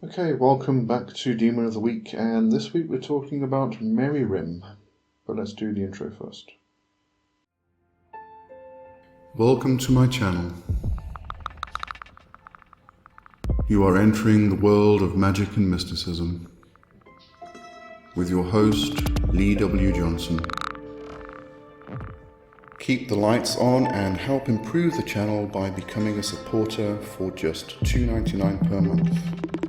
Okay, welcome back to Demon of the Week, and this week we're talking about Meririm. But let's do the intro first. Welcome to my channel. You are entering the world of magic and mysticism with your host, Lee W. Johnson. Keep the lights on and help improve the channel by becoming a supporter for just $2.99 per month.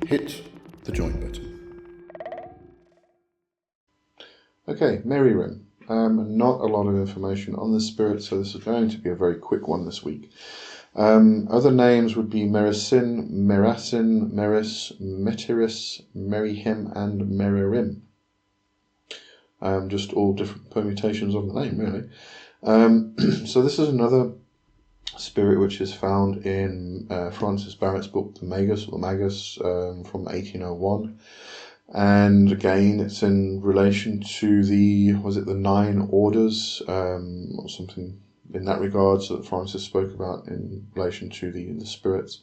Hit the join button. Okay, Meririm. Not a lot of information on this spirit, so this is going to be a very quick one this week. Other names would be Merisin, Merasin, Meris, Metiris, Merihim, and Meririm. Just all different permutations of the name, really. So this is another spirit which is found in Francis Barrett's book, The Magus, or the Magus, from 1801. And again, it's in relation to the 9 orders, or something in that regard, so that Francis spoke about in relation to the spirits.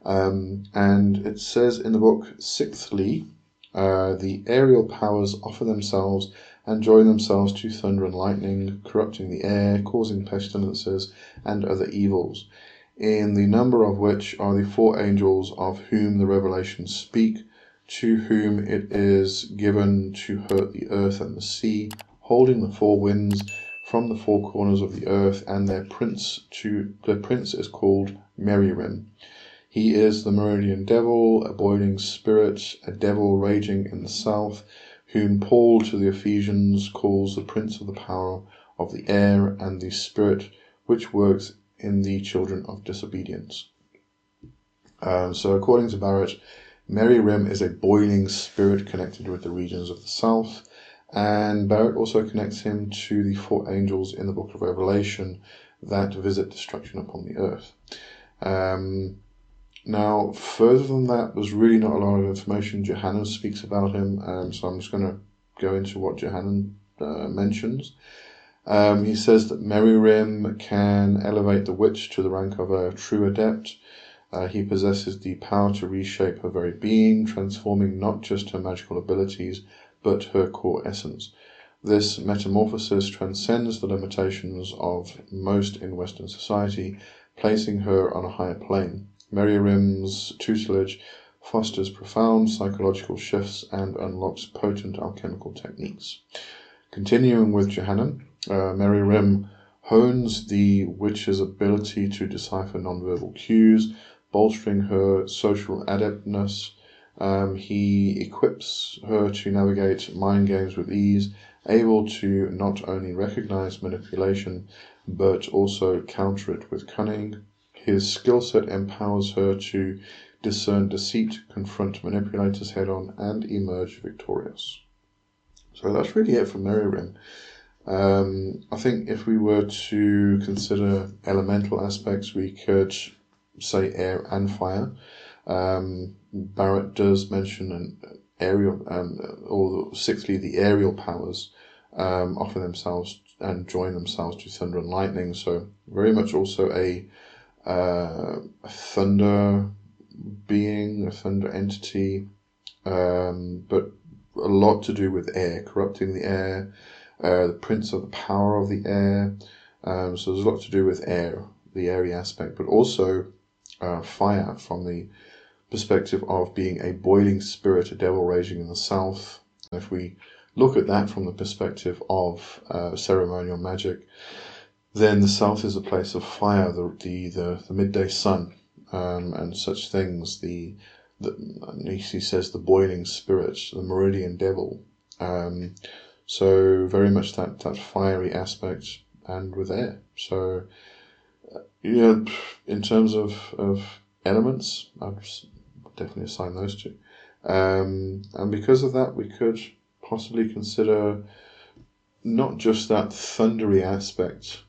And it says in the book, sixthly, the aerial powers offer themselves and join themselves to thunder and lightning, corrupting the air, causing pestilences and other evils, in the number of which are the 4 angels of whom the revelations speak, to whom it is given to hurt the earth and the sea, holding the 4 winds from the 4 corners of the earth, and their prince is called Meririm. He is the meridian devil, a boiling spirit, a devil raging in the south, whom Paul to the Ephesians calls the prince of the power of the air and the spirit which works in the children of disobedience. So according to Barrett, Meririm is a boiling spirit connected with the regions of the south, and Barrett also connects him to the 4 angels in the book of Revelation that visit destruction upon the earth. Now, further than that, there's really not a lot of information. Johannan speaks about him, so I'm just going to go into what Johannan mentions. He says that Meririm can elevate the witch to the rank of a true adept. He possesses the power to reshape her very being, transforming not just her magical abilities, but her core essence. This metamorphosis transcends the limitations of most in Western society, placing her on a higher plane. Meririm's tutelage fosters profound psychological shifts and unlocks potent alchemical techniques. Continuing with Johannan, Meririm hones the witch's ability to decipher nonverbal cues, bolstering her social adeptness. He equips her to navigate mind games with ease, able to not only recognize manipulation, but also counter it with cunning. His skill set empowers her to discern deceit, confront manipulators head-on, and emerge victorious. So that's really it for Meririm. I think if we were to consider elemental aspects, we could say air and fire. Barrett does mention an aerial, or sixthly, the aerial powers offer themselves and join themselves to thunder and lightning. So very much also a thunder being, a thunder entity, but a lot to do with air, corrupting the air, the prince of the power of the air. So there's a lot to do with air, the airy aspect, but also fire from the perspective of being a boiling spirit, a devil raging in the south. If we look at that from the perspective of ceremonial magic, then the south is a place of fire, the midday sun, and such things. He says the boiling spirit, the meridian devil. So very much that fiery aspect, and with air. So in terms of elements, I'd definitely assign those two. And because of that, we could possibly consider not just that thundery aspect,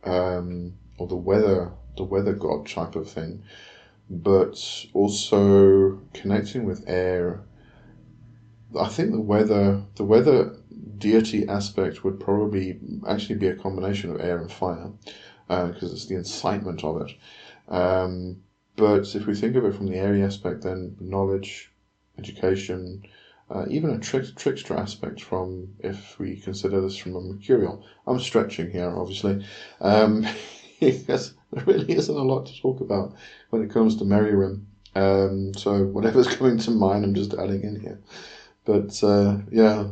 or the weather god type of thing, but also connecting with air. I think the weather deity aspect would probably actually be a combination of air and fire, because it's the incitement of it. But if we think of it from the airy aspect, then knowledge, education, even a trickster aspect from, if we consider this from a mercurial. I'm stretching here, obviously, because there really isn't a lot to talk about when it comes to Meririm. So whatever's coming to mind, I'm just adding in here. But yeah,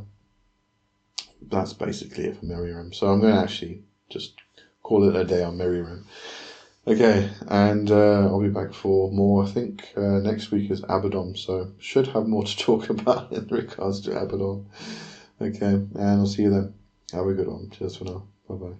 that's basically it for Meririm. So I'm going to actually just call it a day on Meririm. Okay, and I'll be back for more. I think next week is Abaddon, so should have more to talk about in regards to Abaddon. Okay, and I'll see you then. Have a good one. Cheers for now. Bye bye.